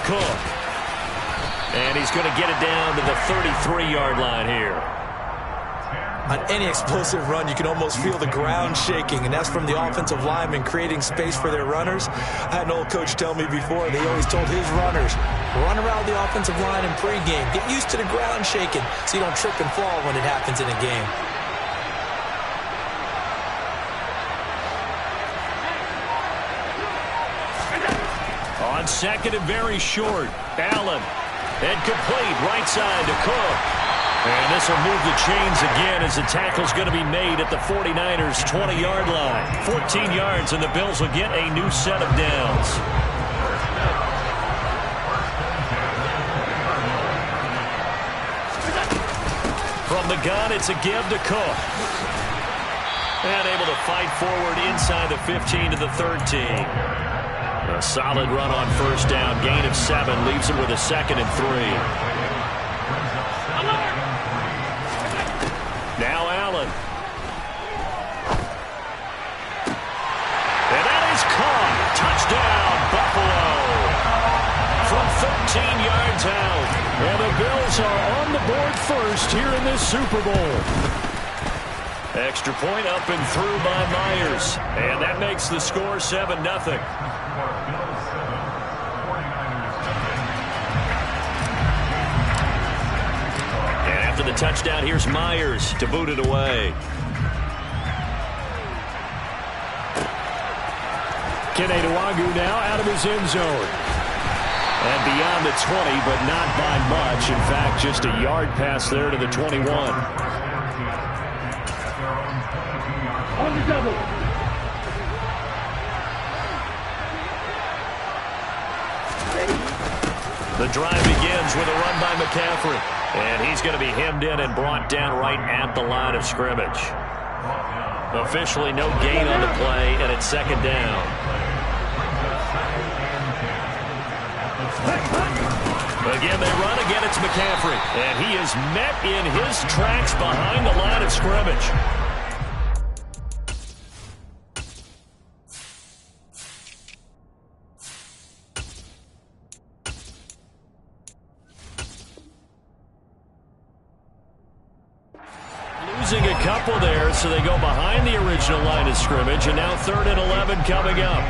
Cook. And he's going to get it down to the 33-yard line here. On any explosive run, you can almost feel the ground shaking, and that's from the offensive linemen creating space for their runners. I had an old coach tell me before, they always told his runners, run around the offensive line in pregame. Get used to the ground shaking so you don't trip and fall when it happens in a game. On second and very short, Allen. And complete, right side to Cook. And this will move the chains again as the tackle's going to be made at the 49ers' 20-yard line. 14 yards, and the Bills will get a new set of downs. From the gun, it's a give to Cook. And able to fight forward inside the 15 to the 13. A solid run on first down. Gain of 7 leaves him with a 2nd and 3. Now Allen. And that is caught. Touchdown, Buffalo. From 13 yards out. And the Bills are on the board first here in this Super Bowl. Extra point up and through by Myers. And that makes the score 7-0. After the touchdown, here's Myers to boot it away. Kene Nwangwu now out of his end zone. And beyond the 20, but not by much. In fact, just a yard pass there to the 21. On the double. The drive begins with a run by McCaffrey. And he's going to be hemmed in and brought down right at the line of scrimmage. Officially no gain on the play, and it's 2nd down. Again, they run. Again, it's McCaffrey. And he is met in his tracks behind the line of scrimmage. Losing a couple there, so they go behind the original line of scrimmage, and now 3rd and 11 coming up.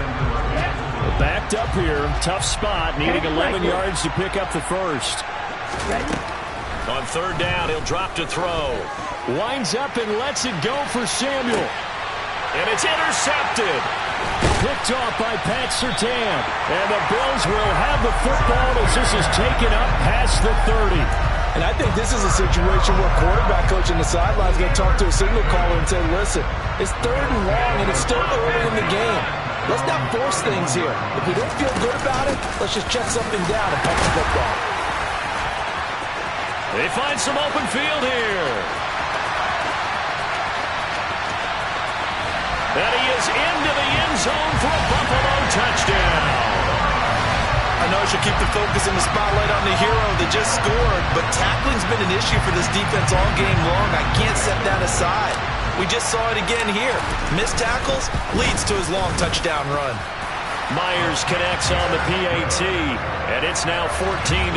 Backed up here, tough spot, needing 11 yards to pick up the first. On 3rd down, he'll drop to throw. Winds up and lets it go for Samuel. And it's intercepted. Picked off by Pat Surtain. And the Bills will have the football as this is taken up past the 30. And I think this is a situation where quarterback coach on the sideline is going to talk to a signal caller and say, listen, it's 3rd and long and it's still early in the game. Let's not force things here. If we don't feel good about it, let's just check something down and punt the football. They find some open field here. And he is into the end zone for a Buffalo touchdown. I know I should keep the focus and the spotlight on the hero that just scored, but tackling's been an issue for this defense all game long. I can't set that aside. We just saw it again here. Missed tackles leads to his long touchdown run. Myers connects on the PAT, and it's now 14-0.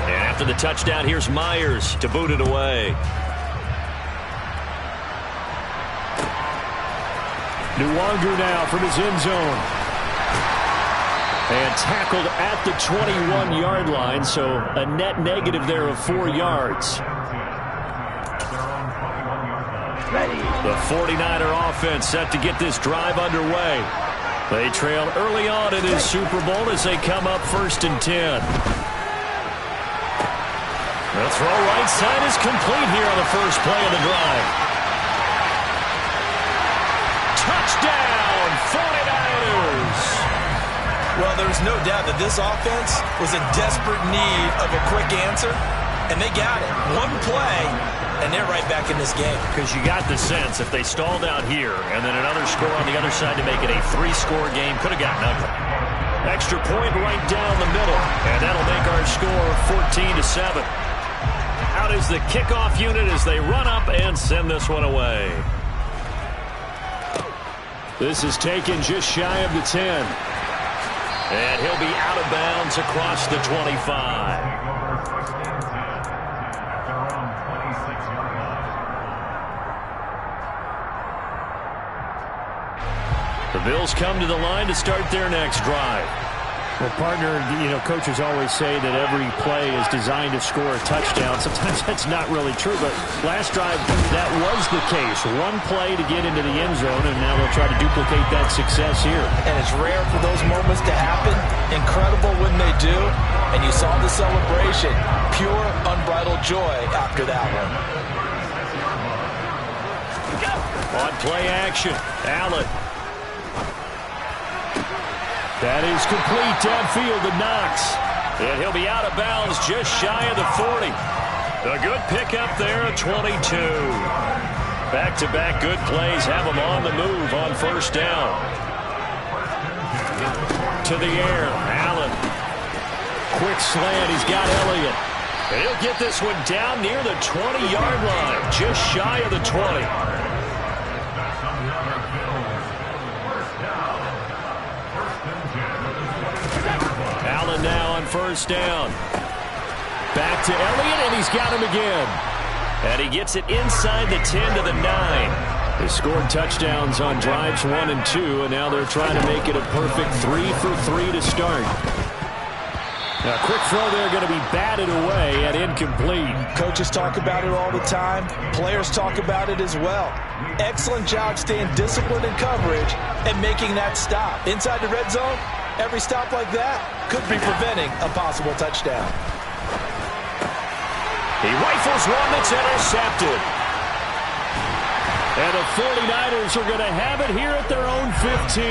And after the touchdown, here's Myers to boot it away. Nwangwu now from his end zone. And tackled at the 21-yard line, so a net negative there of 4 yards. The 49er offense set to get this drive underway. They trailed early on in this Super Bowl as they come up 1st and 10. The throw right side is complete here on the first play of the drive. Touchdown, 49ers! Well, there's no doubt that this offense was in desperate need of a quick answer, and they got it. One play, and they're right back in this game. Because you got the sense if they stalled out here and then another score on the other side to make it a 3-score game, could have gotten ugly. Extra point right down the middle, and that'll make our score 14-7. Out is the kickoff unit as they run up and send this one away. This is taken just shy of the 10. And he'll be out of bounds across the 25. The Bills come to the line to start their next drive. Well, partner, coaches always say that every play is designed to score a touchdown. Sometimes that's not really true, but last drive, that was the case. One play to get into the end zone, and now they'll try to duplicate that success here. And it's rare for those moments to happen. Incredible when they do. And you saw the celebration. Pure, unbridled joy after that one. On play action, Allen. That is complete downfield to Knox. And he'll be out of bounds just shy of the 40. A good pickup there at 22. Back-to-back good plays have him on the move on first down. To the air, Allen. Quick slant, he's got Elliott. And he'll get this one down near the 20-yard line, just shy of the 20. Allen now on first down. Back to Elliott, and he's got him again. And he gets it inside the 10 to the 9. They scored touchdowns on drives 1 and 2, and now they're trying to make it a perfect 3 for 3 to start. Now, a quick throw there going to be batted away and incomplete. Coaches talk about it all the time. Players talk about it as well. Excellent job staying disciplined in coverage and making that stop. Inside the red zone, every stop like that could be preventing a possible touchdown. He rifles one that's intercepted. And the 49ers are going to have it here at their own 15.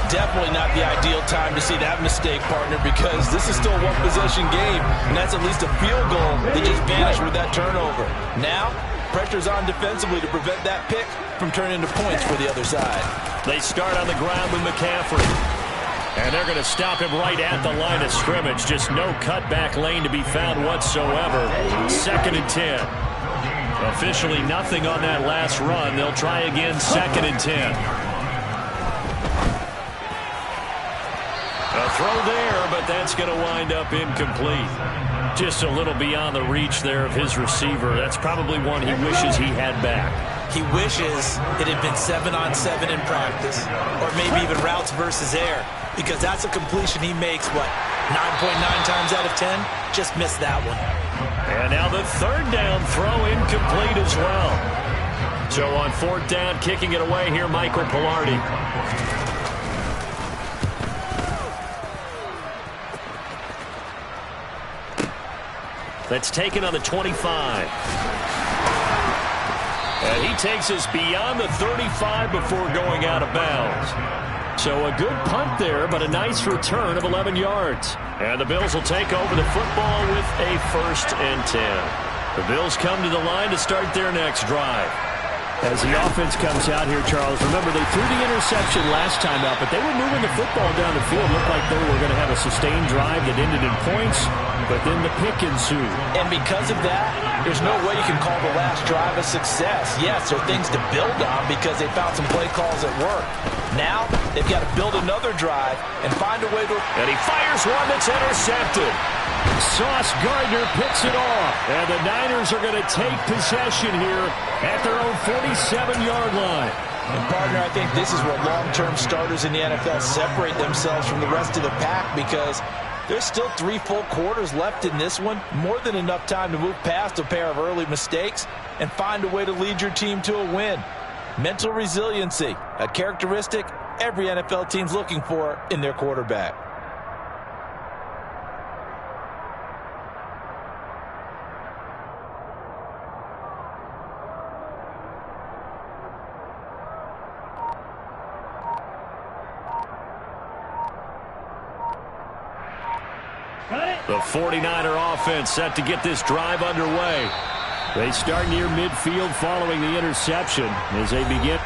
Definitely not the ideal time to see that mistake, partner, because this is still a one-possession game, and that's at least a field goal that just vanished with that turnover. Now, pressure's on defensively to prevent that pick from turning into points for the other side. They start on the ground with McCaffrey. And they're going to stop him right at the line of scrimmage. Just no cutback lane to be found whatsoever. 2nd and 10. Officially nothing on that last run. They'll try again 2nd and 10. A throw there, but that's going to wind up incomplete. Just a little beyond the reach there of his receiver. That's probably one he wishes he had back. He wishes it had been 7-on-7 in practice, or maybe even routes versus air, because that's a completion he makes, 9.9 times out of 10? Just missed that one. And now the 3rd down throw incomplete as well. So on 4th down, kicking it away here, Michael Pilardi. That's taken on the 25. And he takes us beyond the 35 before going out of bounds. So a good punt there, but a nice return of 11 yards. And the Bills will take over the football with a 1st and 10. The Bills come to the line to start their next drive. As the offense comes out here, Charles, remember they threw the interception last time out, but they were moving the football down the field. Looked like they were going to have a sustained drive that ended in points, but then the pick ensued. And because of that, there's no way you can call the last drive a success. Yes, there are things to build on because they found some play calls at work. Now, they've got to build another drive and find a way to... And he fires one that's intercepted. Sauce Gardner picks it off. And the Niners are going to take possession here at their own 47-yard line. And, partner, I think this is where long-term starters in the NFL separate themselves from the rest of the pack because there's still 3 full quarters left in this one. More than enough time to move past a pair of early mistakes and find a way to lead your team to a win. Mental resiliency, a characteristic every NFL team's looking for in their quarterback. The 49er offense set to get this drive underway. They start near midfield following the interception as they begin.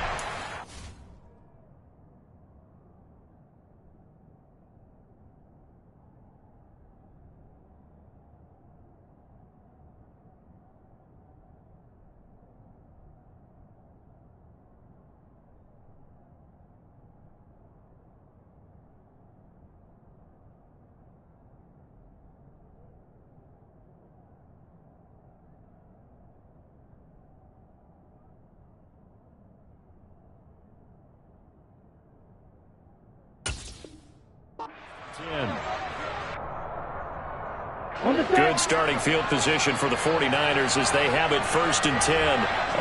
Good starting field position for the 49ers as they have it 1st and 10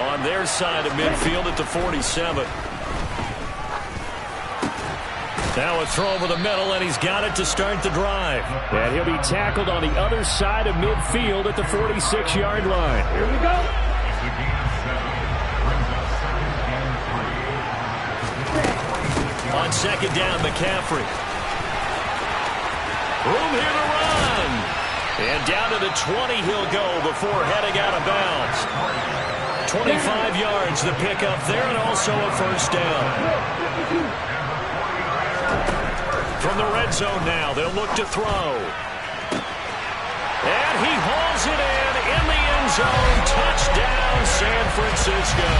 on their side of midfield at the 47. Now a throw over the middle, and he's got it to start the drive. And he'll be tackled on the other side of midfield at the 46-yard line. Here we go. On 2nd down, McCaffrey. Room here to run. And down to the 20 he'll go before heading out of bounds. 25 yards the pickup there, and also a 1st down. From the red zone now, they'll look to throw. And he hauls it in the end zone. Touchdown, San Francisco.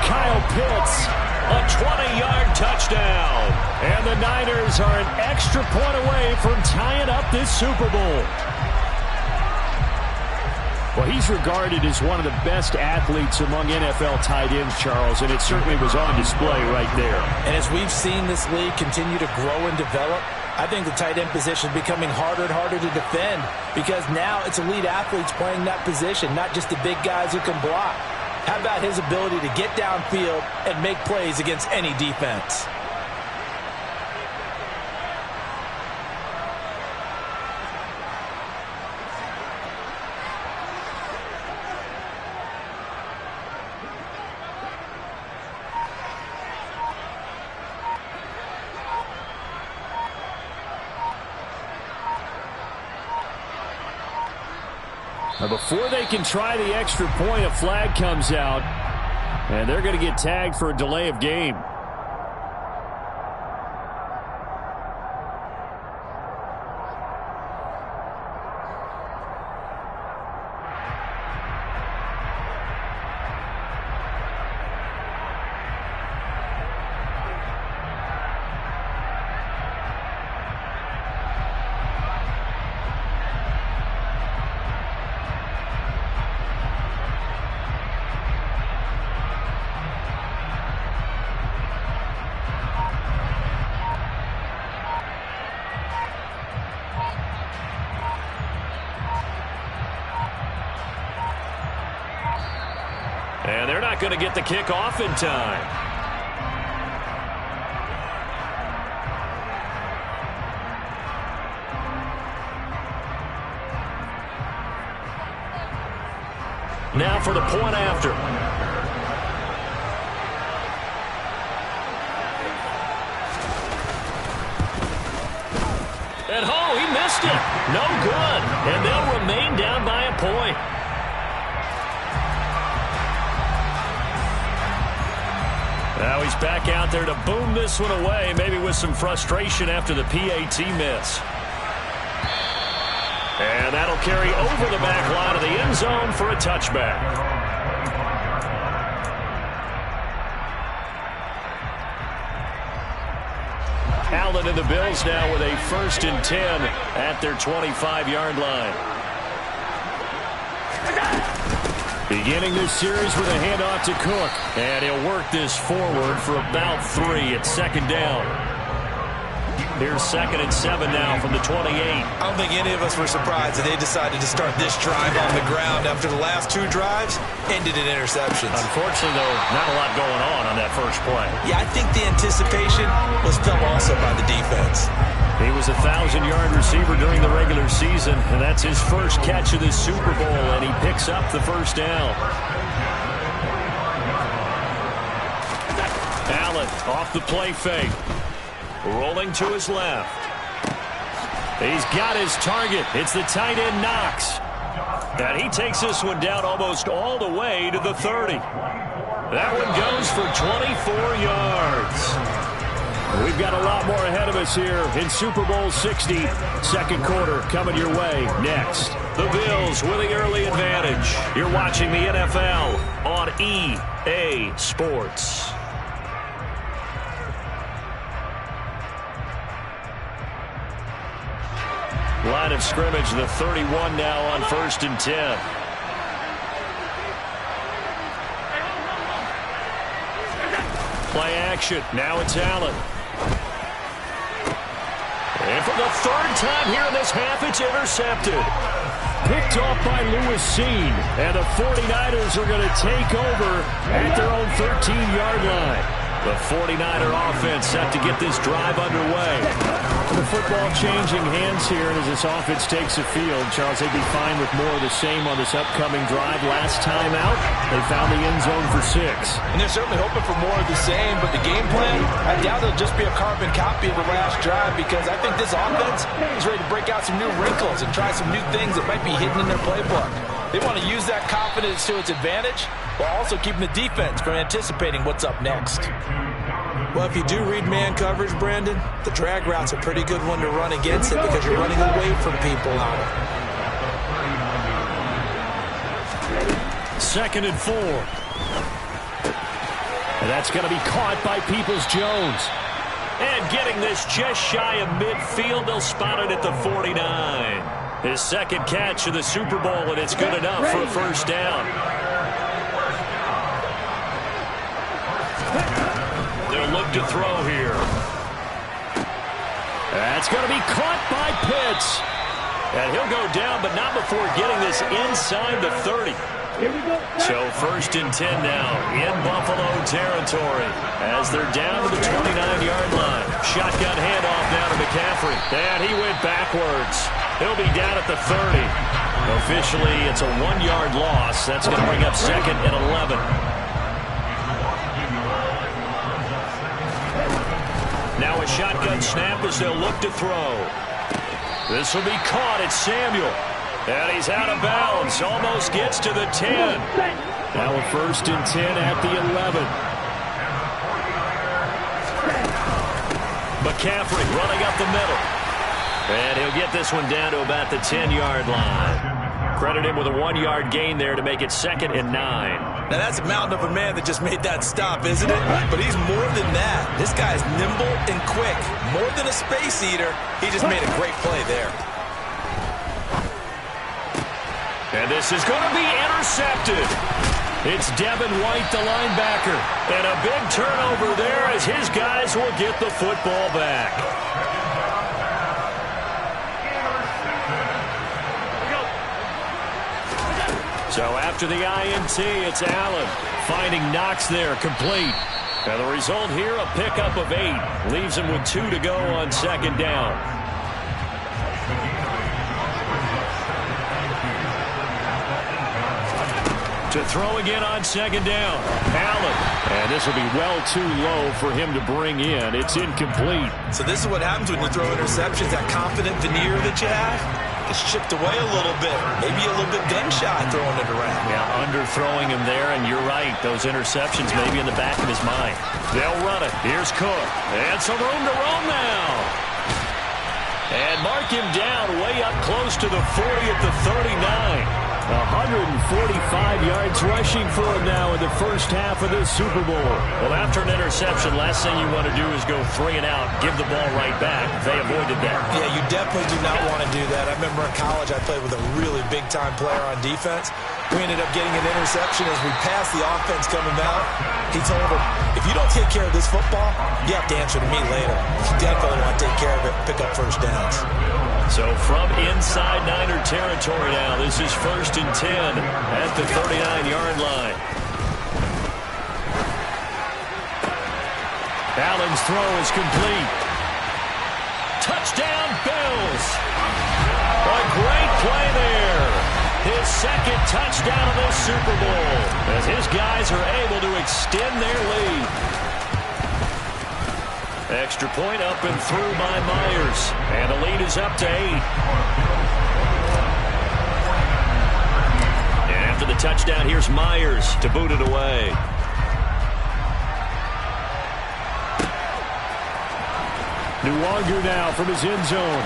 Kyle Pitts, a 20-yard touchdown. And the Niners are an extra point away from tying up this Super Bowl. Well, he's regarded as one of the best athletes among NFL tight ends, Charles, and it certainly was on display right there. And as we've seen this league continue to grow and develop, I think the tight end position is becoming harder and harder to defend because now it's elite athletes playing that position, not just the big guys who can block. How about his ability to get downfield and make plays against any defense? Now, before they can try the extra point, a flag comes out, and they're going to get tagged for a delay of game. And they're not going to get the kick off in time. Now for the point after. And he missed it. No good. And they'll remain down by a point. Now he's back out there to boom this one away, maybe with some frustration after the PAT miss. And that'll carry over the back line of the end zone for a touchback. Allen and the Bills now with a 1st and 10 at their 25-yard line. Beginning this series with a handoff to Cook. And he'll work this forward for about 3 at 2nd down. Here's 2nd and 7 now from the 28. I don't think any of us were surprised that they decided to start this drive on the ground after the last 2 drives ended in interceptions. Unfortunately, though, not a lot going on that first play. Yeah, I think the anticipation was felt also by the defense. He was a 1,000-yard receiver during the regular season, and that's his first catch of this Super Bowl, and he picks up the 1st down. Allen off the play fake. Rolling to his left. He's got his target. It's the tight end Knox. And he takes this one down almost all the way to the 30. That one goes for 24 yards. We've got a lot more ahead of us here in Super Bowl 60. 2nd quarter coming your way next. The Bills with the early advantage. You're watching the NFL on EA Sports. Line of scrimmage, the 31 now on 1st and 10. Play action. Now it's Allen. For the third time here in this half, it's intercepted. Picked off by Lewis Seen. And the 49ers are going to take over at their own 13-yard line. The 49er offense set to get this drive underway. The football changing hands here, and as this offense takes the field, Charles, they'd be fine with more of the same on this upcoming drive. Last time out, they found the end zone for 6. And they're certainly hoping for more of the same, but the game plan, I doubt it'll just be a carbon copy of the last drive, because I think this offense is ready to break out some new wrinkles and try some new things that might be hidden in their playbook. They want to use that confidence to its advantage, while also keeping the defense from anticipating what's up next. Well, if you do read man coverage, Brandon, the drag route's a pretty good one to run against it because you're running away from people on it. 2nd and 4. And that's going to be caught by Peoples-Jones. And getting this just shy of midfield, they'll spot it at the 49. His second catch of the Super Bowl, and it's good enough for a first down. They'll look to throw here. That's going to be caught by Pitts. And he'll go down, but not before getting this inside the 30. So 1st and 10 now in Buffalo territory as they're down to the 29-yard line. Shotgun handoff now to McCaffrey. And he went backwards. He'll be down at the 30. Officially, it's a 1-yard loss. That's going to bring up 2nd and 11. Now a shotgun snap as they'll look to throw. This will be caught. It's Samuel. And he's out of bounds. Almost gets to the 10. Now a 1st and 10 at the 11. McCaffrey running up the middle. And he'll get this one down to about the 10-yard line. Credit him with a 1-yard gain there to make it 2nd and 9. Now that's a mountain of a man that just made that stop, isn't it? But he's more than that. This guy's nimble and quick. More than a space eater, he just made a great play there. And this is going to be intercepted. It's Devin White, the linebacker. And a big turnover there as his guys will get the football back. So after the INT, it's Allen finding Knox there, complete. And the result here, a pickup of 8. Leaves him with 2 to go on 2nd down. To throw again on 2nd down. Allen. And this will be well too low for him to bring in. It's incomplete. So this is what happens when you throw interceptions. That confident veneer that you have gets chipped away a little bit. Maybe a little bit gun-shy throwing it around. Yeah, underthrowing him there, and you're right. Those interceptions may be in the back of his mind. They'll run it. Here's Cook. And some room to roam now. And mark him down way up close to the 40 at the 39. 145 yards rushing for him now in the first half of this Super Bowl. Well, after an interception, last thing you want to do is go 3 and out, give the ball right back. They avoided that. Yeah, you definitely do not want to do that. I remember in college I played with a really big-time player on defense. We ended up getting an interception as we passed the offense coming out. He told him, if you don't take care of this football, you have to answer to me later. You definitely want to take care of it, pick up first downs. So from inside Niner territory now, this is 1st and 10 at the 39-yard line. Allen's throw is complete. Touchdown, Bills. A great play there. His 2nd touchdown of this Super Bowl as his guys are able to extend their lead. Extra point up and through by Myers. And the lead is up to 8. And after the touchdown, here's Myers to boot it away. Nwonger now from his end zone.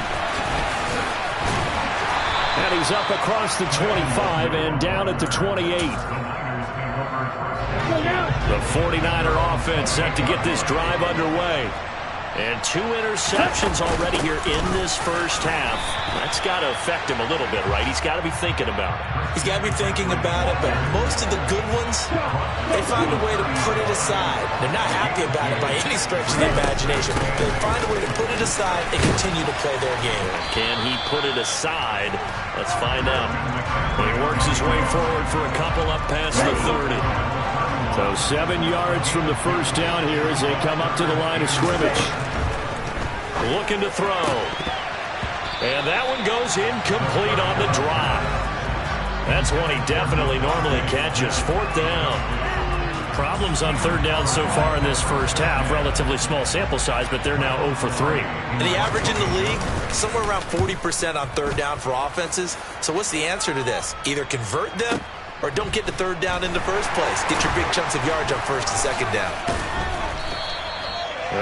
And he's up across the 25 and down at the 28. The 49er offense set to get this drive underway. And 2 interceptions already here in this first half. That's got to affect him a little bit, right? He's got to be thinking about it. He's got to be thinking about it, but most of the good ones, they find a way to put it aside. They're not happy about it by any stretch of the imagination. They find a way to put it it aside and continue to play their game. Can he put it aside? Let's find out. He works his way forward for a couple up past the 30. So 7 yards from the first down here as they come up to the line of scrimmage. Looking to throw. And that one goes incomplete on the drop. That's one he definitely normally catches. 4th down. Problems on 3rd down so far in this first half. Relatively small sample size, but they're now 0 for 3. And the average in the league, somewhere around 40% on 3rd down for offenses. So what's the answer to this? Either convert them or don't get to 3rd down in the first place. Get your big chunks of yards on 1st and 2nd down.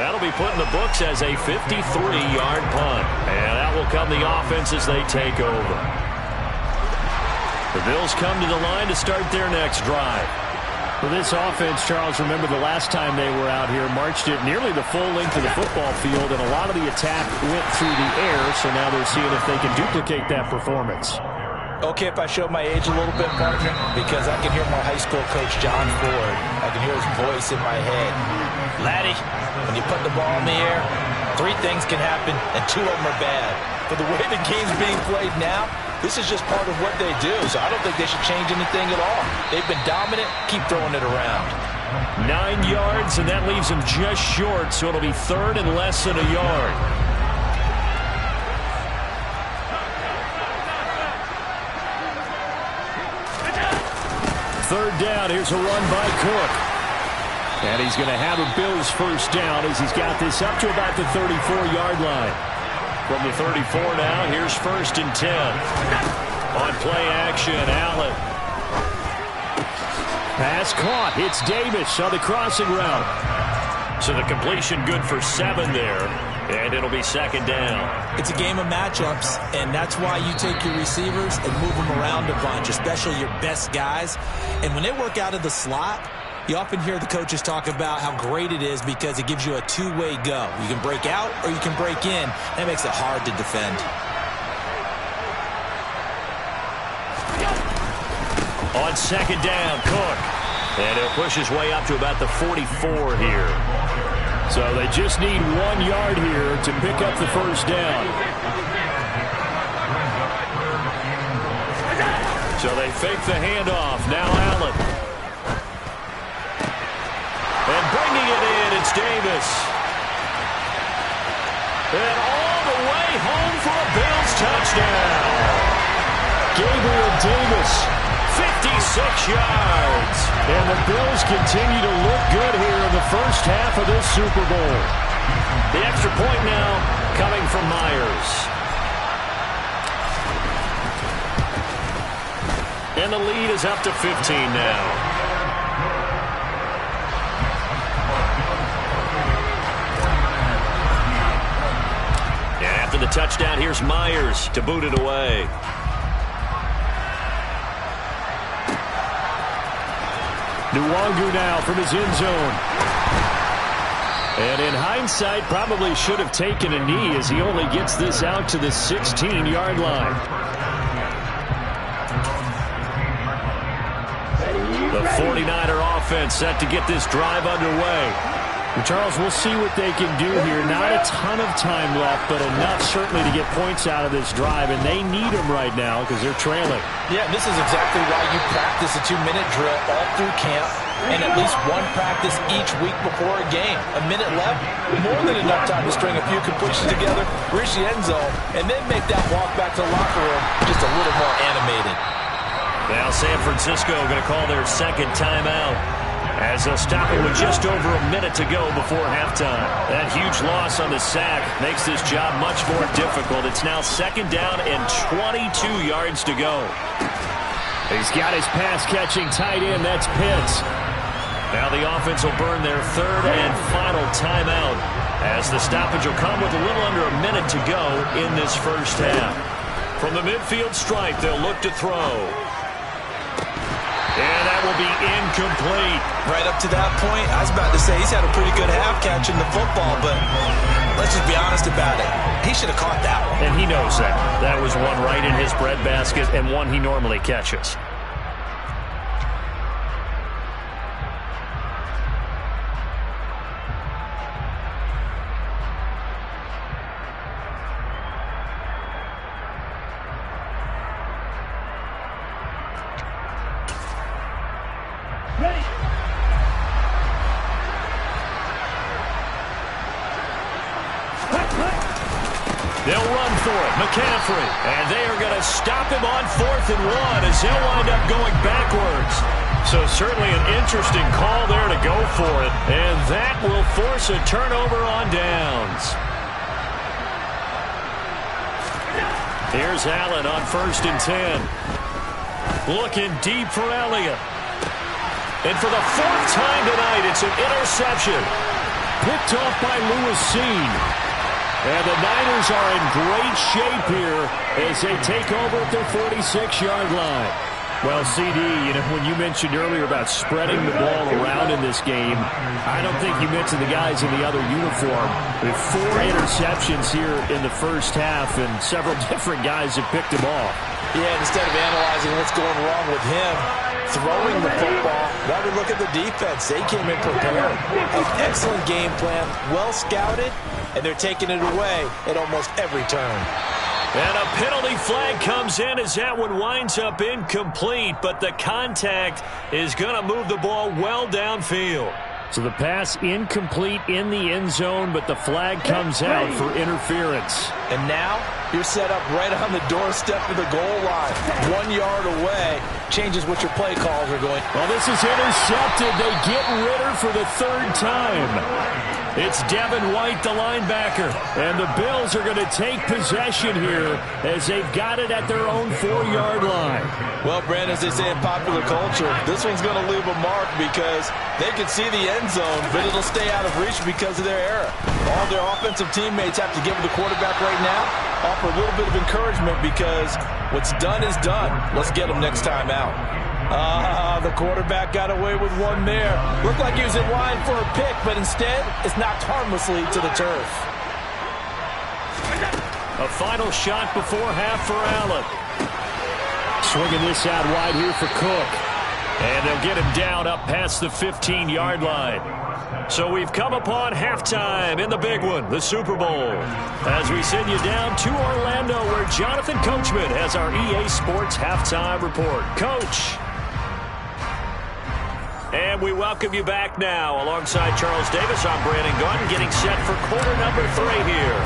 That'll be put in the books as a 53-yard punt. And that will come the offense as they take over. The Bills come to the line to start their next drive. For this offense, Charles, remember the last time they were out here, marched it nearly the full length of the football field, and a lot of the attack went through the air, so now they're seeing if they can duplicate that performance. Okay, if I show my age a little bit, partner, because I can hear my high school coach, John Ford. I can hear his voice in my head. Laddie, when you put the ball in the air, 3 things can happen, and 2 of them are bad. But the way the game's being played now, this is just part of what they do, so I don't think they should change anything at all. They've been dominant. Keep throwing it around. 9 yards, and that leaves them just short, so it'll be 3rd and less than a yard. Third down, here's a run by Cook. And he's going to have a Bills first down as he's got this up to about the 34-yard line. From the 34 now, here's 1st and 10. On play action, Allen. Pass caught. It's Davis on the crossing route. So the completion good for 7 there. And it'll be 2nd down. It's a game of matchups, and that's why you take your receivers and move them around a bunch, especially your best guys. And when they work out of the slot, you often hear the coaches talk about how great it is because it gives you a 2-way go. You can break out or you can break in. That makes it hard to defend. On 2nd down, Cook. And he'll push his way up to about the 44 here. So they just need 1 yard here to pick up the first down. So they fake the handoff. Now Allen. And bringing it in, it's Davis. And all the way home for a Bills touchdown. Gabriel Davis, 56 yards. And the Bills continue to look good here in the first half of this Super Bowl. The extra point now coming from Myers. And the lead is up to 15 now. After the touchdown, here's Myers to boot it away. Nwangu now from his end zone. And in hindsight, probably should have taken a knee as he only gets this out to the 16-yard line. The 49er offense set to get this drive underway. Charles, we'll see what they can do here. Not a ton of time left, but enough certainly to get points out of this drive, and they need them right now because they're trailing. Yeah, this is exactly why you practice a 2-minute drill all through camp and at least 1 practice each week before a game. A minute left, more than enough time to string a few completions together, reach the end zone, and then make that walk back to the locker room just a little more animated. Now San Francisco going to call their 2nd timeout, as they'll stop it with just over a minute to go before halftime. That huge loss on the sack makes this job much more difficult. It's now 2nd down and 22 yards to go. He's got his pass-catching tight end. That's Pitts. Now the offense will burn their 3rd and final timeout, as the stoppage will come with a little under a minute to go in this first half. From the midfield stripe, they'll look to throw. And that will be incomplete. Right up to that point, I was about to say he's had a pretty good half catching the football, but let's just be honest about it. He should have caught that one. And he knows that. That was one right in his breadbasket and one he normally catches. They'll run for it. McCaffrey. And they are going to stop him on 4th and 1 as he'll wind up going backwards. So certainly an interesting call there to go for it. And that will force a turnover on downs. Here's Allen on 1st and 10. Looking deep for Elliott. And for the 4th time tonight, it's an interception. Picked off by Lewis Seen. And the Niners are in great shape here as they take over at their 46-yard line. Well, CD, when you mentioned earlier about spreading the ball around in this game, I don't think you mentioned the guys in the other uniform. With 4 interceptions here in the first half, and several different guys have picked them off. Yeah, instead of analyzing what's going wrong with him, throwing the football, why we look at the defense. They came in prepared. An excellent game plan, well scouted, and they're taking it away at almost every turn. And a penalty flag comes in as that one winds up incomplete, but the contact is going to move the ball well downfield. So the pass incomplete in the end zone, but the flag comes out for interference. And now you're set up right on the doorstep of the goal line. 1 yard away changes what your play calls are going. Well, this is intercepted. They get Ritter for the 3rd time. It's Devin White, the linebacker. And the Bills are going to take possession here as they've got it at their own 4-yard line. Well, Brandon, as they say in popular culture, this one's going to leave a mark because they can see the end zone, but it'll stay out of reach because of their error. All their offensive teammates have to give the quarterback right now, offer a little bit of encouragement because what's done is done. Let's get them next time out. The quarterback got away with one there. Looked like he was in line for a pick, but instead, it's knocked harmlessly to the turf. A final shot before half for Allen. Swinging this out wide here for Cook. And they'll get him down up past the 15-yard line. So we've come upon halftime in the big one, the Super Bowl. As we send you down to Orlando, where Jonathan Coachman has our EA Sports halftime report. Coach. And we welcome you back now. Alongside Charles Davis, I'm Brandon Gaudin, getting set for quarter number 3 here.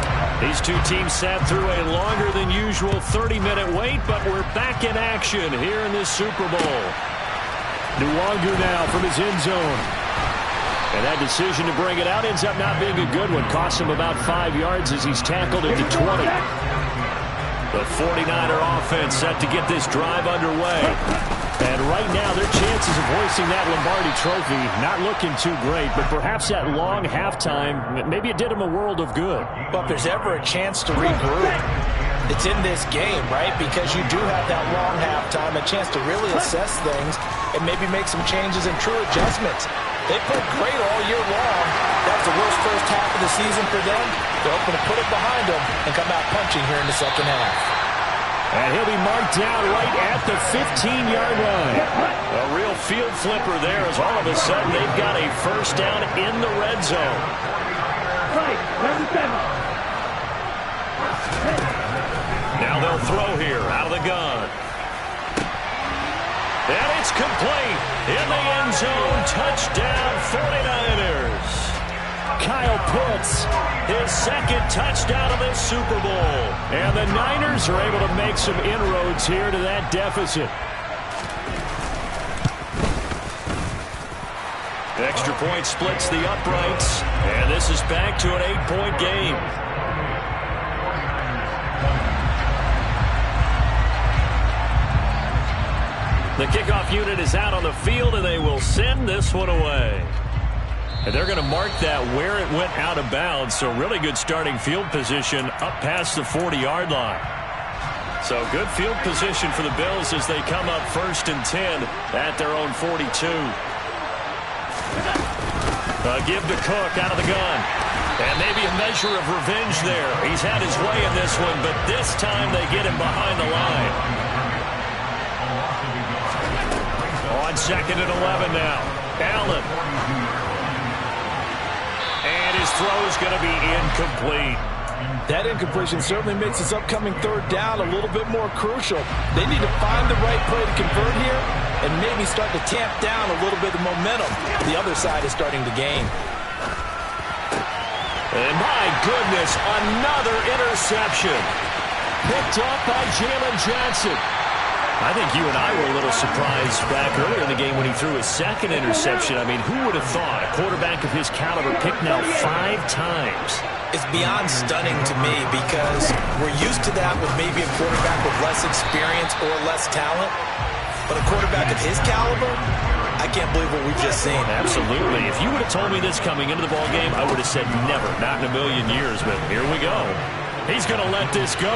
These two teams sat through a longer than usual 30-minute wait, but we're back in action here in this Super Bowl. Nwangu now from his end zone. And that decision to bring it out ends up not being a good one. Costs him about 5 yards as he's tackled at the 20. The 49er offense set to get this drive underway. And right now, their chances of hoisting that Lombardi trophy not looking too great, but perhaps that long halftime, maybe it did them a world of good. But if there's ever a chance to regroup, it's in this game, right? Because you do have that long halftime, a chance to really assess things and maybe make some changes and true adjustments. They played great all year long. That was the worst first half of the season for them. They're hoping to put it behind them and come out punching here in the second half. And he'll be marked down right at the 15-yard line. A real field flipper there as all of a sudden they've got a first down in the red zone. Now they'll throw here out of the gun. And it's complete. In the end zone, touchdown 49ers. Kyle Pitts, his second touchdown of this Super Bowl. And the Niners are able to make some inroads here to that deficit. Extra point splits the uprights. And this is back to an 8-point game. The kickoff unit is out on the field, and they will send this one away. And they're going to mark that where it went out of bounds. So really good starting field position up past the 40-yard line. So good field position for the Bills as they come up 1st and 10 at their own 42. Give to Cook out of the gun. And maybe a measure of revenge there. He's had his way in this one, but this time they get him behind the line. On 2nd and 11 now. Allen. And his throw is going to be incomplete. That incompletion certainly makes this upcoming 3rd down a little bit more crucial. They need to find the right play to convert here and maybe start to tamp down a little bit of momentum the other side is starting to gain. And my goodness, another interception. Picked up by Jalen Johnson. I think you and I were a little surprised back earlier in the game when he threw his second interception. I mean, who would have thought a quarterback of his caliber picked now 5 times? It's beyond stunning to me because we're used to that with maybe a quarterback with less experience or less talent. But a quarterback of his caliber, I can't believe what we've just seen. Absolutely. If you would have told me this coming into the ballgame, I would have said never, not in a million years. But here we go. He's going to let this go.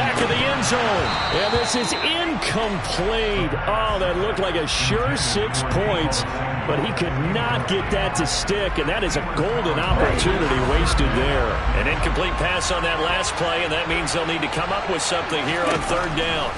Back of the end zone. And this is incomplete. Oh, that looked like a sure 6 points. But he could not get that to stick. And that is a golden opportunity wasted there. An incomplete pass on that last play, and that means they'll need to come up with something here on 3rd down.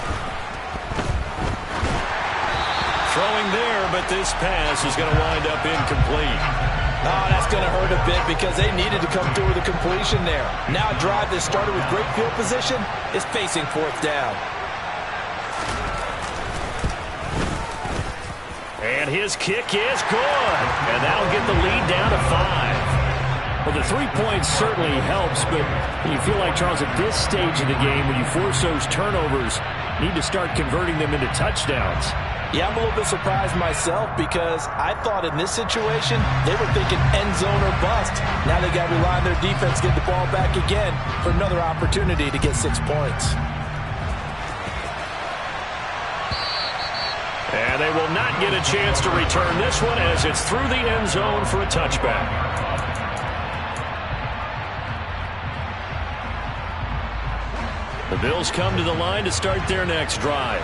Throwing there, but this pass is going to wind up incomplete. Oh, that's going to hurt a bit because they needed to come through with a completion there. Now a drive that started with great field position is facing 4th down. And his kick is good. And that'll get the lead down to 5. Well, the 3 points certainly helps, but you feel like, Charles, at this stage of the game, when you force those turnovers, you need to start converting them into touchdowns. Yeah, I'm a little bit surprised myself because I thought in this situation they were thinking end zone or bust. Now they got to rely on their defense to get the ball back again for another opportunity to get 6 points. And they will not get a chance to return this one as it's through the end zone for a touchback. The Bills come to the line to start their next drive.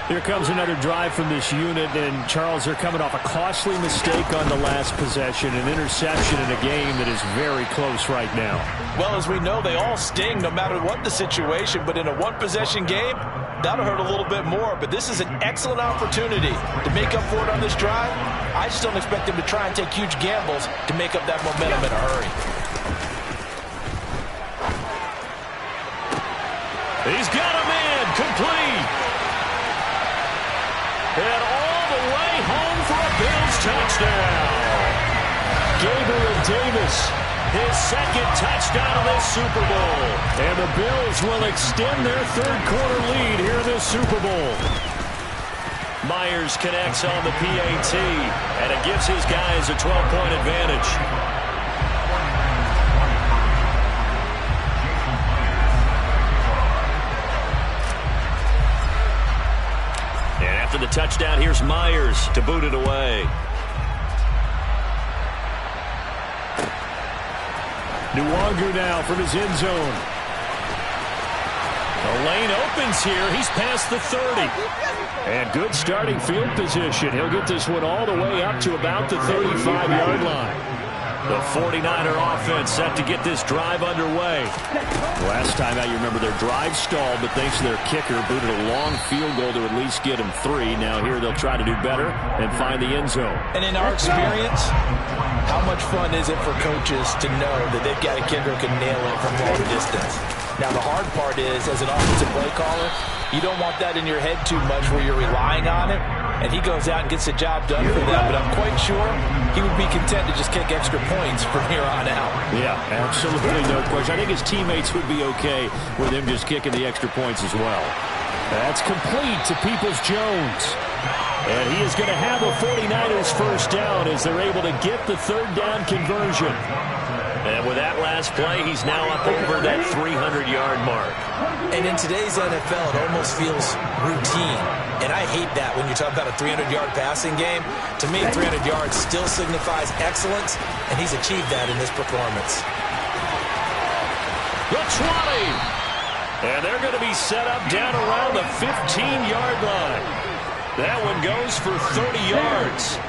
Here comes another drive from this unit, and Charles, they're coming off a costly mistake on the last possession, an interception in a game that is very close right now. Well, as we know, they all sting no matter what the situation, but in a one-possession game, that'll hurt a little bit more. But this is an excellent opportunity to make up for it on this drive. I just don't expect them to try and take huge gambles to make up that momentum in a hurry. He's got a man complete. And all the way home for a Bills touchdown. Gabriel Davis, his 2nd touchdown of this Super Bowl. And the Bills will extend their 3rd quarter lead here in this Super Bowl. Myers connects on the PAT, and it gives his guys a 12-point advantage. After the touchdown, here's Myers to boot it away. Nwangu now from his end zone. The lane opens here. He's past the 30. And good starting field position. He'll get this one all the way up to about the 35-yard line. The 49er offense set to get this drive underway. Last time out, you remember their drive stalled, but thanks to their kicker, booted a long field goal to at least get them 3. Now here they'll try to do better and find the end zone. And in our experience, how much fun is it for coaches to know that they've got a kicker who can nail it from long distance? Now the hard part is, as an offensive play caller, you don't want that in your head too much where you're relying on it. And he goes out and gets the job done for them. But I'm quite sure he would be content to just kick extra points from here on out. Yeah, absolutely no question. I think his teammates would be okay with him just kicking the extra points as well. That's complete to Peoples-Jones. And he is going to have a 49ers first down as they're able to get the 3rd down conversion. And with that last play, he's now up over that 300-yard mark. And in today's NFL, it almost feels routine. And I hate that when you talk about a 300-yard passing game. To me, 300 yards still signifies excellence, and he's achieved that in this performance. The 20. And they're going to be set up down around the 15-yard line. That one goes for 30 yards.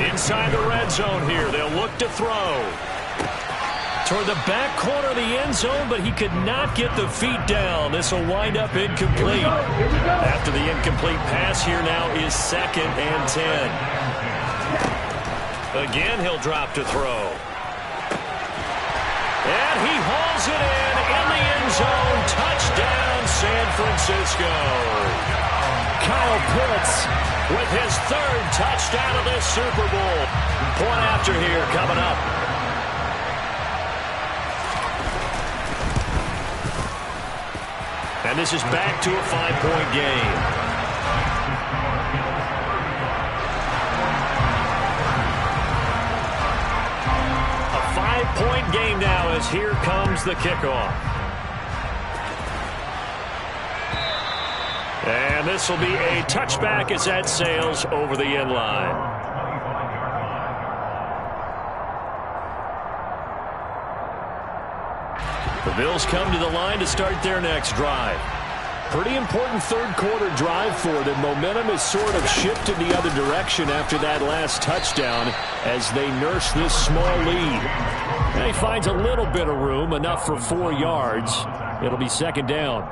Inside the red zone here, they'll look to throw. Toward the back corner of the end zone, but he could not get the feet down. This will wind up incomplete. After the incomplete pass here now is 2nd and 10. Again, he'll drop to throw. And he hauls it in the end zone. Touchdown, San Francisco. Kyle Pitts with his third touchdown of this Super Bowl. Point after here coming up. And this is back to a 5-point game. A 5-point game now as here comes the kickoff. And this will be a touchback as that sails over the end line. The Bills come to the line to start their next drive. Pretty important third-quarter drive for them. Momentum has sort of shifted the other direction after that last touchdown as they nurse this small lead. And he finds a little bit of room, enough for 4 yards. It'll be second down.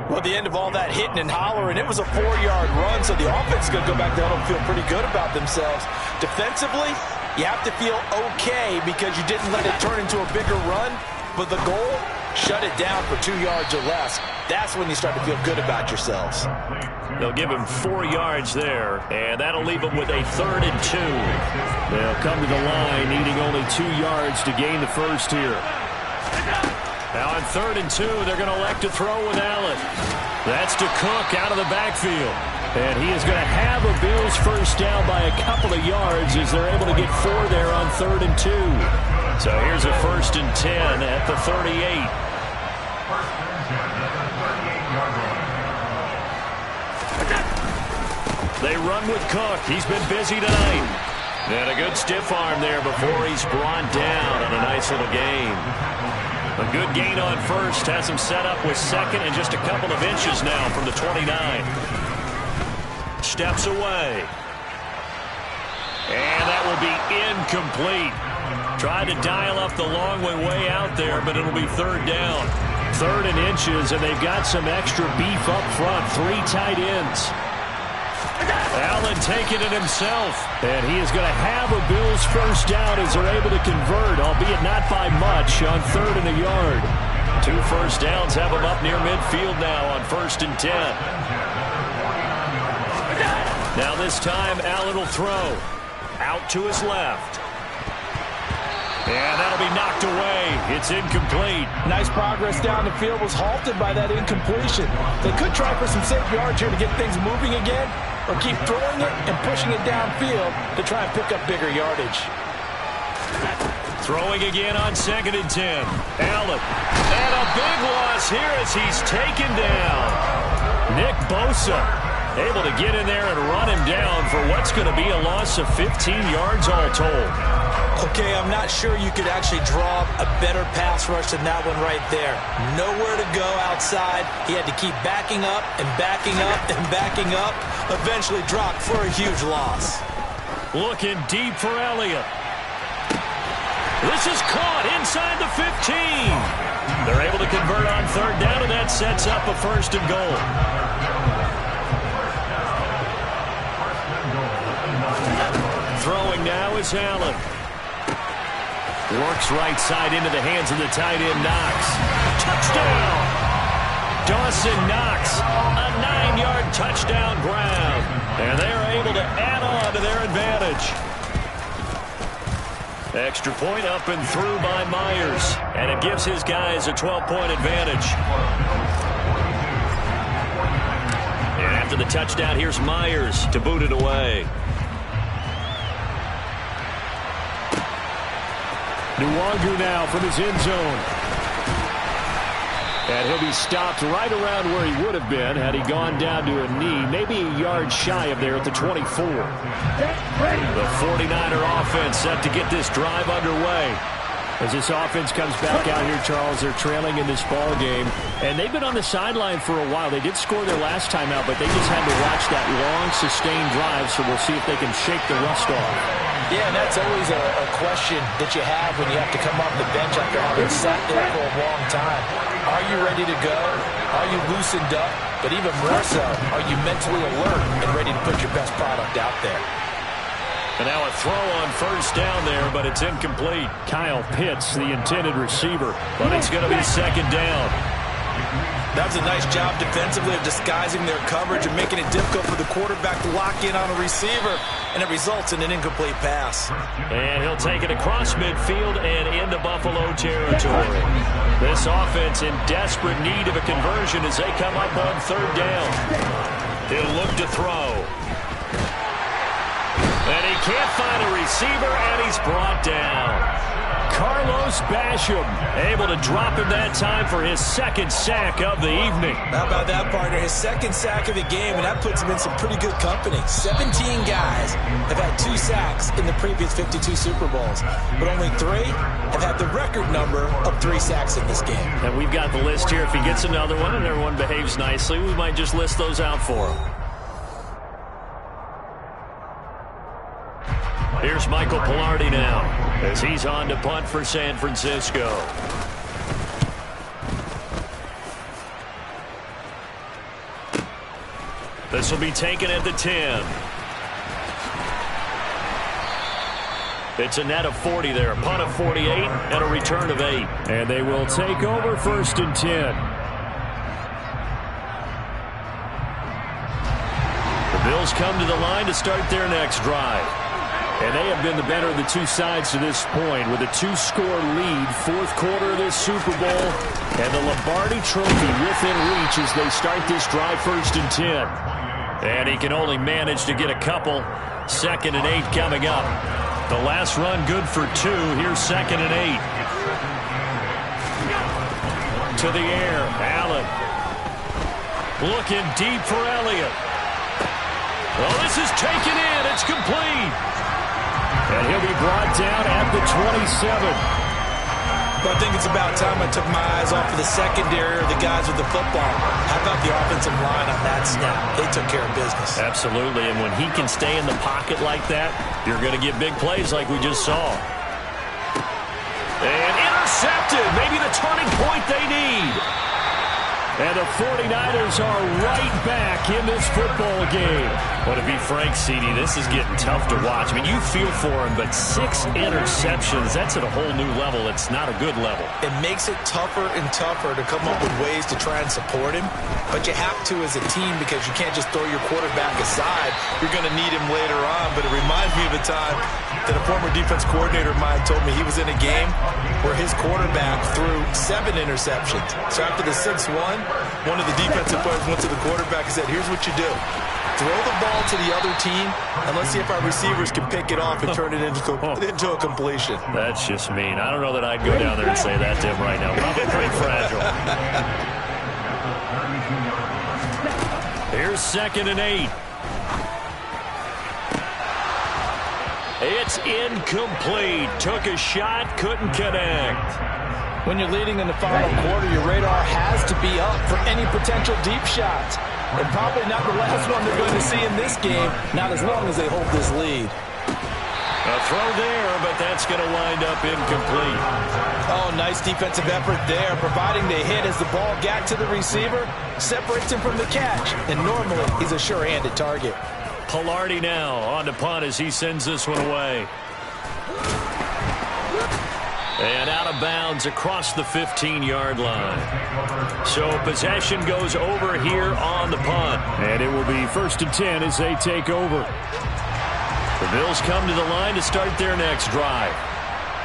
Well, at the end of all that hitting and hollering, it was a 4-yard run, so the offense is going to go back down and feel pretty good about themselves. Defensively, you have to feel okay because you didn't let it turn into a bigger run, but the goal, shut it down for 2 yards or less. That's when you start to feel good about yourselves. They'll give him 4 yards there, and that'll leave him with a 3rd and 2. They'll come to the line needing only 2 yards to gain the first here. Now on 3rd and 2, they're going to elect to throw with Allen. That's to Cook out of the backfield. And he is going to have a Bills first down by a couple of yards as they're able to get 4 there on 3rd and 2. So here's a 1st and 10 at the 38. They run with Cook. He's been busy tonight. And a good stiff arm there before he's brought down on a nice little gain. A good gain on first. Has him set up with second and just a couple of inches now from the 29. Steps away. And that will be incomplete. Tried to dial up the long way out there, but it'll be 3rd down. 3rd and inches, and they've got some extra beef up front. 3 tight ends. Allen taking it himself. And he is going to have a Bills first down as they're able to convert, albeit not by much, on 3rd and a yard. 2 first downs have him up near midfield now on 1st and 10. Now this time, Allen will throw. Out to his left. And that'll be knocked away. It's incomplete. Nice progress down the field, was halted by that incompletion. They could try for some safe yards here to get things moving again, or keep throwing it and pushing it downfield to try and pick up bigger yardage. Throwing again on 2nd and 10. Allen. And a big loss here as he's taken down. Nick Bosa able to get in there and run him down for what's going to be a loss of 15 yards all told. Okay, I'm not sure you could actually draw a better pass rush than that one right there. Nowhere to go outside. He had to keep backing up and backing up and backing up. Eventually dropped for a huge loss. Looking deep for Elliott. This is caught inside the 15. They're able to convert on 3rd down, and that sets up a 1st and goal. Throwing now is Allen. Works right side into the hands of the tight end, Knox. Touchdown! Dawson Knox, a 9-yard touchdown grab. And they are able to add on to their advantage. Extra point up and through by Myers. And it gives his guys a 12-point advantage. And after the touchdown, here's Myers to boot it away. Nwangu now from his end zone. And he'll be stopped right around where he would have been had he gone down to a knee, maybe a yard shy of there at the 24. The 49er offense set to get this drive underway. As this offense comes back out here, Charles, they're trailing in this ball game. And they've been on the sideline for a while. They did score their last time out, but they just had to watch that long, sustained drive, so we'll see if they can shake the rust off. Yeah, and that's always a question that you have when you have to come off the bench after having sat there for a long time. Are you ready to go? Are you loosened up? But even more so, are you mentally alert and ready to put your best product out there? And now a throw on 1st down there, but it's incomplete. Kyle Pitts, the intended receiver. But it's going to be 2nd down. That was a nice job defensively of disguising their coverage and making it difficult for the quarterback to lock in on a receiver, and it results in an incomplete pass. And he'll take it across midfield and into Buffalo territory. This offense in desperate need of a conversion as they come up on third down. He'll look to throw. And he can't find a receiver, and he's brought down. Carlos Basham able to drop him that time for his second sack of the evening. How about that, partner? His second sack of the game, and that puts him in some pretty good company. 17 guys have had 2 sacks in the previous 52 Super Bowls, but only 3 have had the record number of 3 sacks in this game. And we've got the list here. If he gets another one and everyone behaves nicely, we might just list those out for him. Here's Michael Pilardi now as he's on to punt for San Francisco. This will be taken at the 10. It's a net of 40 there. A punt of 48 and a return of 8. And they will take over 1st and 10. The Bills come to the line to start their next drive. And they have been the better of the 2 sides to this point with a 2-score lead, 4th quarter of this Super Bowl, and the Lombardi Trophy within reach as they start this drive 1st and 10. And he can only manage to get a couple. 2nd and 8 coming up. The last run good for 2. Here's 2nd and 8. To the air, Allen. Looking deep for Elliott. Well, this is taken in. It's complete. And he'll be brought down at the 27. But I think it's about time I took my eyes off of the secondary or the guys with the football. How about the offensive line on that snap? They took care of business. Absolutely, and when he can stay in the pocket like that, you're going to get big plays like we just saw. And intercepted. Maybe the turning point they need. And the 49ers are right back in this football game. Well, to be frank, CD, this is getting tough to watch. I mean, you feel for him, but 6 interceptions, that's at a whole new level. It's not a good level. It makes it tougher and tougher to come up with ways to try and support him. But you have to as a team because you can't just throw your quarterback aside. You're going to need him later on. But it reminds me of a time that a former defense coordinator of mine told me he was in a game where his quarterback threw 7 interceptions. So after the 6th one of the defensive players went to the quarterback and said, here's what you do. Throw the ball to the other team, and let's see if our receivers can pick it off and turn it into a completion. That's just mean. I don't know that I'd go down there and say that to him right now. Probably pretty fragile. Here's 2nd and 8. It's incomplete. Took a shot, couldn't connect. When you're leading in the final quarter, your radar has to be up for any potential deep shots. And probably not the last one they're going to see in this game, not as long as they hold this lead. A throw there, but that's going to wind up incomplete. Oh, nice defensive effort there, providing the hit as the ball got to the receiver, separates him from the catch, and normally he's a sure-handed target. Pilardi now on to punt as he sends this one away. And out of bounds across the 15-yard line. So possession goes over here on the punt. And it will be 1st and 10 as they take over. The Bills come to the line to start their next drive.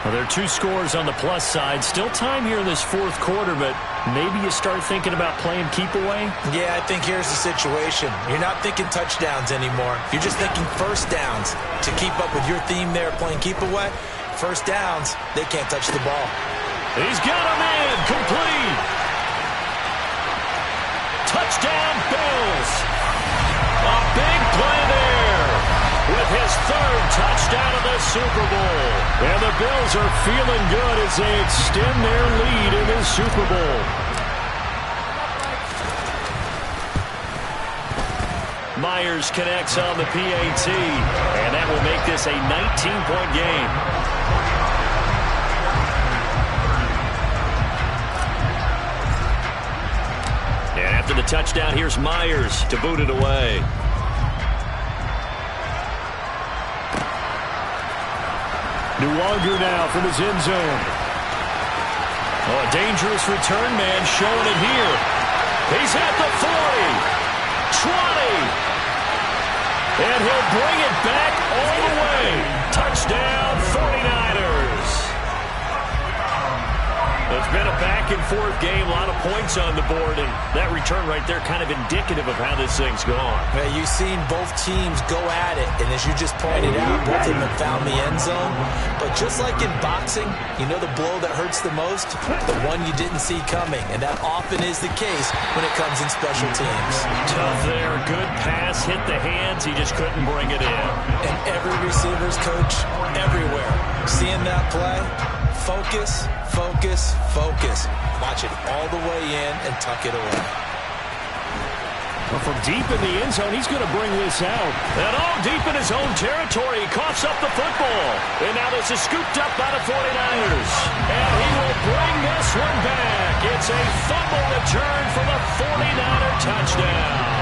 Well, there are 2 scores on the plus side. Still time here in this 4th quarter, but maybe you start thinking about playing keep away? Yeah, I think here's the situation. You're not thinking touchdowns anymore. You're just thinking first downs. To keep up with your theme there, playing keep away, first downs, they can't touch the ball. He's got him in. Complete. Touchdown, Bills. A big play there with his 3rd touchdown of the Super Bowl. And the Bills are feeling good as they extend their lead in this Super Bowl. Myers connects on the PAT, and that will make this a 19-point game. And after the touchdown, here's Myers to boot it away. Nuwanger now from his end zone. Oh, a dangerous return man showing it here. He's at the 40, 20, and he'll bring it back all the way. Touchdown, 49ers. It's been a back-and-forth game, a lot of points on the board, and that return right there kind of indicative of how this thing's gone. Yeah, you've seen both teams go at it, and as you just pointed out, both of them have found the end zone. But just like in boxing, you know the blow that hurts the most? The one you didn't see coming, and that often is the case when it comes in special teams. Tough there, good pass, hit the hands, he just couldn't bring it in. And every receiver's coach everywhere, seeing that play, focus, focus, focus. Watch it all the way in and tuck it away. Well, from deep in the end zone, he's going to bring this out. And all deep in his own territory, he coughs up the football. And now this is scooped up by the 49ers. And he will bring this one back. It's a fumble return for the 49er touchdown.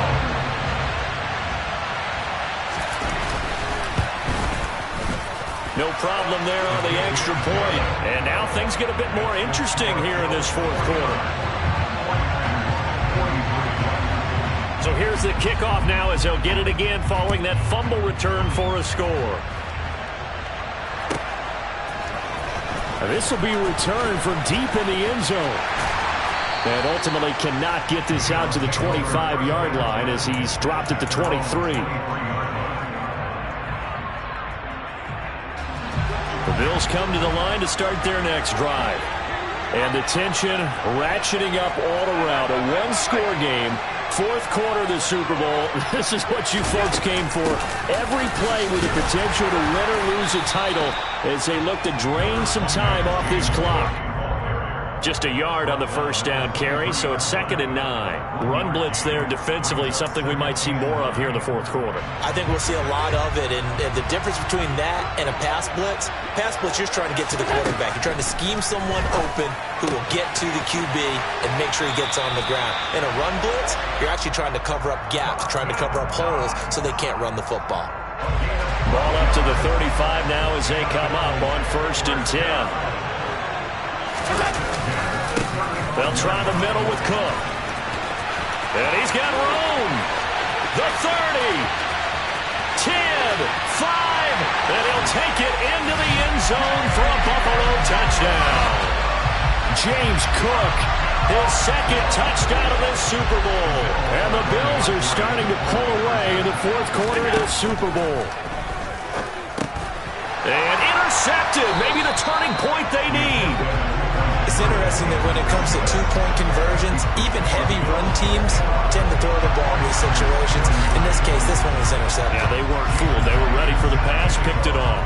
No problem there on the extra point. And now things get a bit more interesting here in this fourth quarter. So here's the kickoff now as they'll get it again following that fumble return for a score. This will be returned from deep in the end zone. And ultimately cannot get this out to the 25-yard line as he's dropped at the 23. The Bills come to the line to start their next drive. And the tension ratcheting up all around. A one-score game. Fourth quarter of the Super Bowl. This is what you folks came for. Every play with the potential to win or lose a title as they look to drain some time off this clock. Just a yard on the first down carry, so it's 2nd and 9. Run blitz there defensively, something we might see more of here in the fourth quarter. I think we'll see a lot of it, and the difference between that and a pass blitz, you're just trying to get to the quarterback. You're trying to scheme someone open who will get to the QB and make sure he gets on the ground. In a run blitz, you're actually trying to cover up gaps, trying to cover up holes so they can't run the football. Ball up to the 35 now as they come up on 1st and 10. They'll try the middle with Cook. And he's got room. The 30. 10. 5. And he'll take it into the end zone for a Buffalo touchdown. James Cook, his 2nd touchdown of this Super Bowl. And the Bills are starting to pull away in the fourth quarter of this Super Bowl. And intercepted. Maybe the turning point they need. It's interesting that when it comes to two-point conversions, even heavy run teams tend to throw the ball in these situations. In this case, this one was intercepted. Yeah, they weren't fooled. They were ready for the pass, picked it off.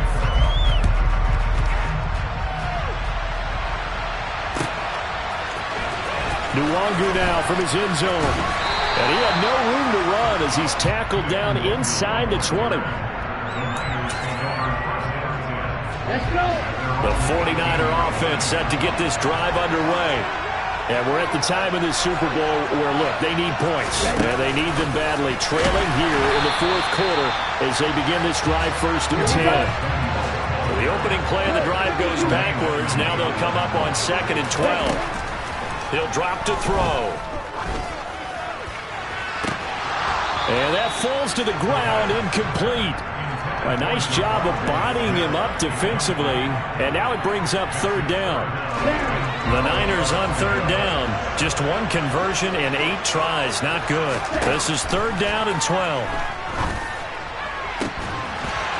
Nwangu now from his end zone. And he had no room to run as he's tackled down inside the 20. Let's go. The 49er offense set to get this drive underway. And we're at the time of this Super Bowl where, look, they need points. And they need them badly. Trailing here in the fourth quarter as they begin this drive 1st and 10. The opening play of the drive goes backwards. Now they'll come up on 2nd and 12. He'll drop to throw. And that falls to the ground, incomplete. A nice job of bodying him up defensively, and now it brings up 3rd down. The Niners on 3rd down. Just one conversion in 8 tries. Not good. This is 3rd down and 12.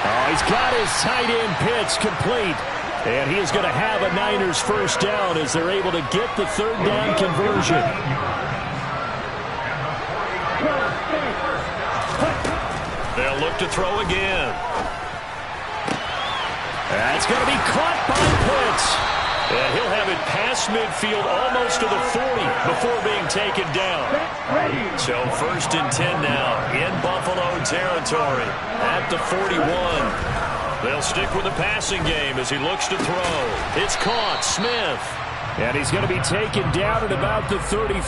Oh, he's got his tight end pitch complete. And he is going to have a Niners 1st down as they're able to get the 3rd down conversion. They'll look to throw again. That's going to be caught by Pitts. And he'll have it past midfield almost to the 40 before being taken down. So 1st and 10 now in Buffalo territory at the 41. They'll stick with the passing game as he looks to throw. It's caught. Smith. And he's going to be taken down at about the 33.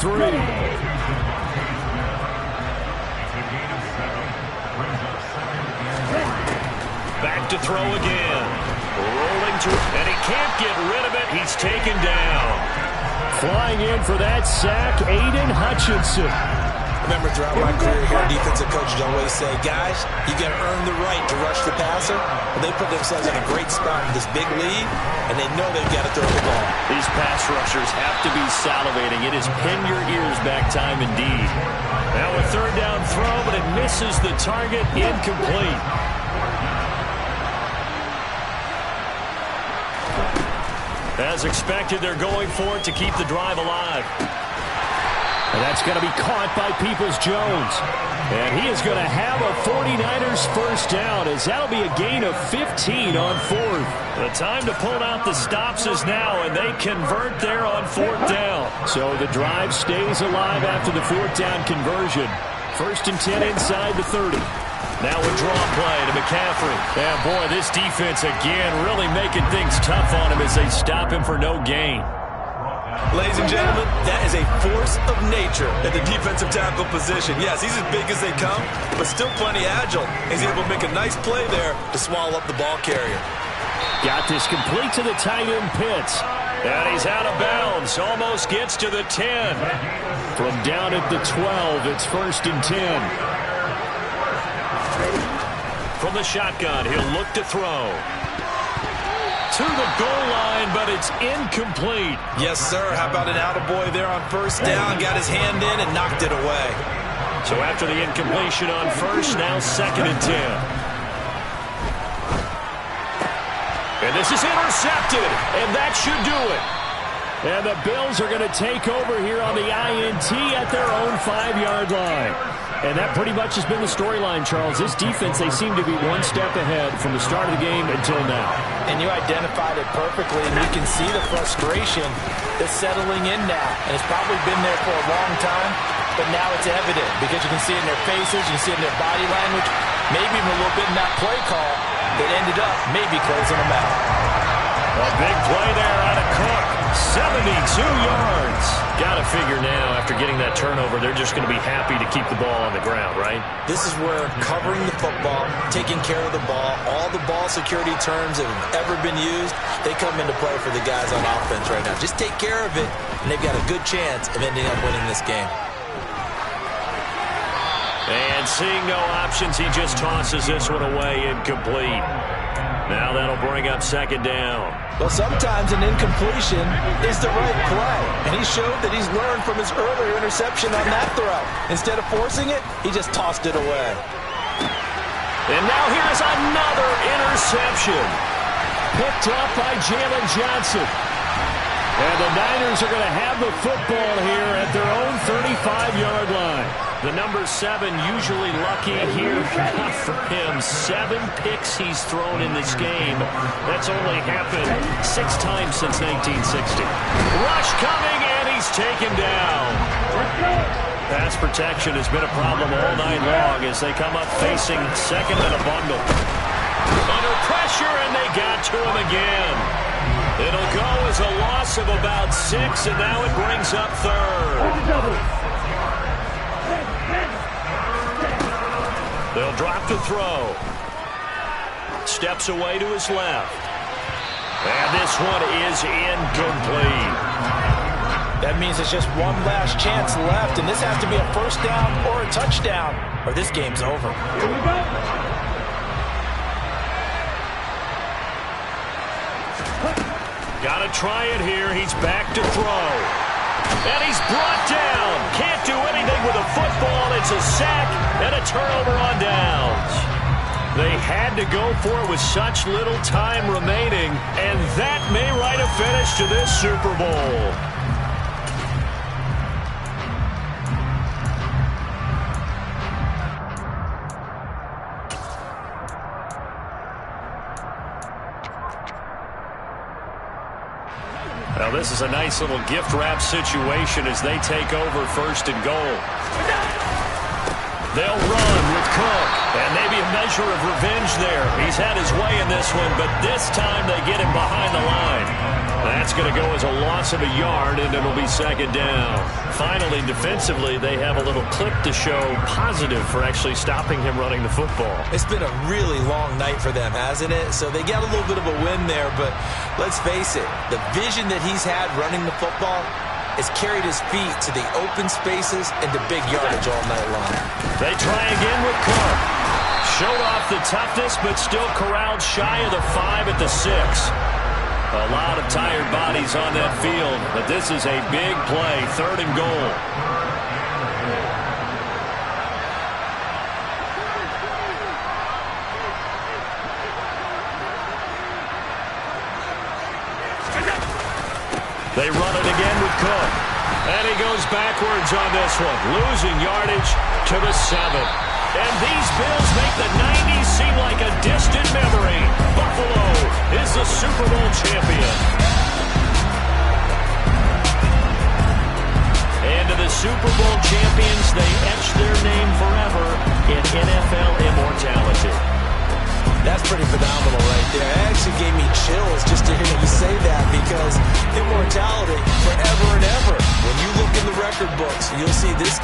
Back to throw again. Rolling to, and he can't get rid of it. He's taken down. Flying in for that sack, Aiden Hutchinson. Remember, throughout my career here, defensive coaches always say, guys, you got to earn the right to rush the passer. Well, they put themselves in a great spot with this big lead, and they know they've got to throw the ball. These pass rushers have to be salivating. It is pin your ears back time indeed. Now a third down throw, but it misses the target, incomplete. As expected, they're going for it to keep the drive alive. And that's going to be caught by Peoples-Jones. And he is going to have a 49ers first down, as that'll be a gain of 15 on fourth. The time to pull out the stops is now, and they convert there on fourth down. So the drive stays alive after the fourth down conversion. First and 10 inside the 30. Now a draw play to McCaffrey. And boy, this defense again really making things tough on him as they stop him for no gain. Ladies and gentlemen, that is a force of nature at the defensive tackle position. Yes, he's as big as they come, but still plenty agile. He's able to make a nice play there to swallow up the ball carrier. Got this complete to the tight end Pitts. And he's out of bounds. Almost gets to the 10. From down at the 12, it's first and 10. From the shotgun, he'll look to throw. To the goal line, but it's incomplete. Yes, sir. How about an attaboy there on first down? Got his hand in and knocked it away. So after the incompletion on first, now second and 10. And this is intercepted, and that should do it. And the Bills are going to take over here on the INT at their own 5-yard line. And that pretty much has been the storyline, Charles. This defense, they seem to be one step ahead from the start of the game until now. And you identified it perfectly, and you can see the frustration that's settling in now. And it's probably been there for a long time, but now it's evident because you can see it in their faces, you can see it in their body language, maybe even a little bit in that play call that ended up maybe closing them out. A big play there out of Cook. 72 yards. Got to figure now, after getting that turnover, they're just going to be happy to keep the ball on the ground, right? This is where covering the football, taking care of the ball, all the ball security terms that have ever been used, they come into play for the guys on offense right now. Just take care of it, and they've got a good chance of ending up winning this game. And seeing no options, he just tosses this one away, incomplete. Now that'll bring up second down. Well, sometimes an incompletion is the right play. And he showed that he's learned from his earlier interception on that throw. Instead of forcing it, he just tossed it away. And now here's another interception. Picked up by Jalen Johnson. And the Niners are going to have the football here at their own 35-yard line. The number 7 usually lucky here. Not for him. 7 picks he's thrown in this game. That's only happened 6 times since 1960. Rush coming, and he's taken down. Pass protection has been a problem all night long as they come up facing second and a bundle. Under pressure, and they got to him again. It'll go as a loss of about 6, and now it brings up third. They'll drop to throw. Steps away to his left. And this one is incomplete. That means it's just one last chance left, and this has to be a first down or a touchdown, or this game's over. Here we go. Got to try it here. He's back to throw. And he's brought down. Can't do anything with a football. It's a sack and a turnover on downs. They had to go for it with such little time remaining, and that may write a finish to this Super Bowl. Well, this is a nice little gift wrap situation as they take over first and goal. They'll run with Cook, and maybe a measure of revenge there. He's had his way in this one, but this time they get him behind the line. That's going to go as a loss of a yard, and it'll be second down. Finally, defensively, they have a little clip to show positive for actually stopping him running the football. It's been a really long night for them, hasn't it? So they got a little bit of a win there, but let's face it, the vision that he's had running the football, has carried his feet to the open spaces and to big yardage all night long. They try again with Cook. Showed off the toughness, but still corralled shy of the 5 at the 6. A lot of tired bodies on that field, but this is a big play, 3rd and goal. They run it again with Cook. And he goes backwards on this one, losing yardage to the 7. And these Bills make the 90s seem like a distant memory. Buffalo is the Super Bowl champion. And to the Super Bowl champions, they etch their name forever in NFL immortality. That's pretty phenomenal right there. It actually gave me chills just to hear you say that, because immortality forever and ever. When you look in the record books, you'll see this team